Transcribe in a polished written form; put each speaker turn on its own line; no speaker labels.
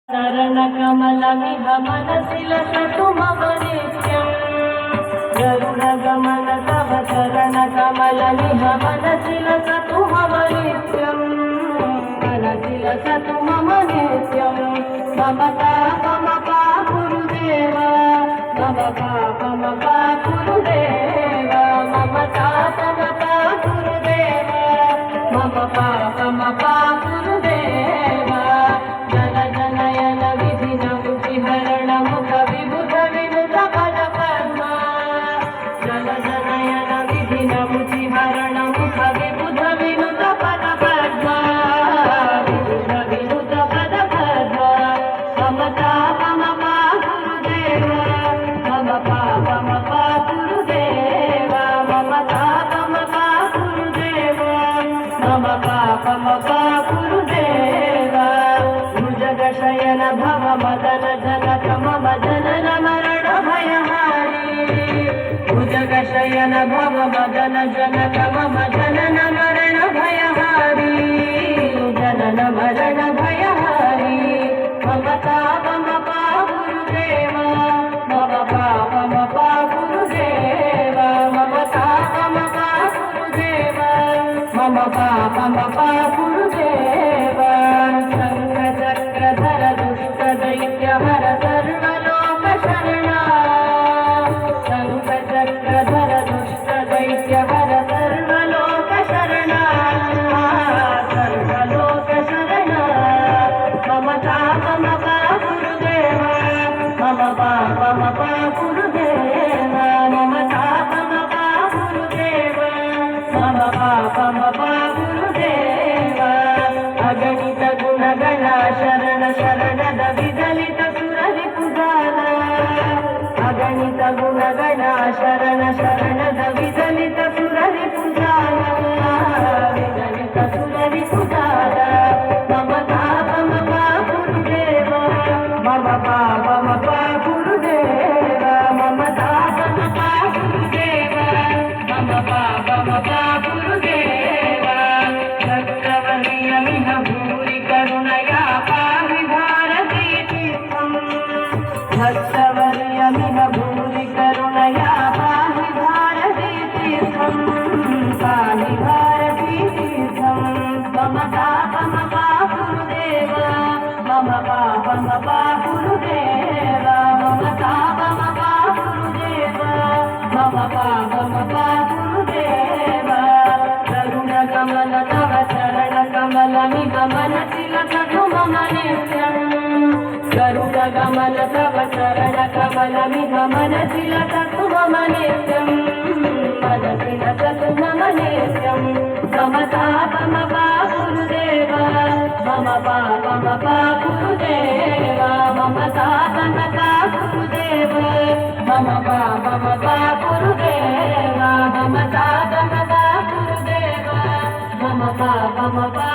चरणकमलमिह मनसि लसतु मम नित्यम् गरुडगमन तव चरणकमलमिह मनसि लसतु मम नित्यम् मनसि लसतु मम नित्यम् मम पापमपा गुरुदेव मम पापमपा गुरुदेव मम पापमपा गुरुदेव मम पापमपा गुरुदेव जन जनयन विधिन मुखिहरण मुख विबुध विनुत पद पद्मा जन जनयन विधिन मुखिहरण मुख विबुध विनुत पद पद्मा विबुध विनुत पद पद्मा मम पापमपा गुरुदेव मम पापमपा गुरुदेव मम पापमपा गुरुदेव मम पापमपा गुरुदेव भुजगशयन भव मदन जनक मम जनन मरण भयहारी भुजगशयन भव मदन जनक मम जनन मरण भयहारी जनन मरण भयहारी मम पापमपा गुरुदेव मम पापमपा गुरुदेव मम पापमपा गुरुदेव मम पापमपा गुरुदेव शङ्खचक्रधर दुष्टदैत्यहर सर्वलोक शरणा शङ्खचक्रधर दुष्टदैत्यहर सर्वलोक शरणा सर्वलोक शरणा मम पापमपा गुरुदेव मम पापमपा गुरुदेव मम पापमपा गुरुदेव मम पापमपा गुरुदेव अगणित गुणगण शरण शरणद विदलित सुररिपुजाಲ अगणित गुणगण शरण शरणद विदलित सुररिपुजाಲ विदलित सुररिपुजाಲ मम पापमपा गुरुदेव मम पापमपा गुरुदेव मम पापमपा गुरुदेव मम पापमपा गुरुदेव चक्रवर्यमिह भूरि करुणया पाहि भारती तीर्थम् चक्रवर्यमिह भूरि करुणया पाहि भारती तीर्थम् पाहि भारती तीर्थम् मम पापमपा गुरुदेव मम पापमपा गुरुदेव मम पापमपा गुरुदेव मम पापमपा गुरुदेव गरुडगमन तव चरणकमलमिह मनसि लसतु मम नित्यम् गरुडगमन तव चरणकमलमिह मनसि लसतु मम नित्यम् मनसि लसतु मम नित्यम् मम पापमपा गुरुदेव मम पापमपा गुरुदेव मम पापमपा गुरुदेव मम पापमपा गुरुदेव मम पापमपा गुरुदेव मम पापमपा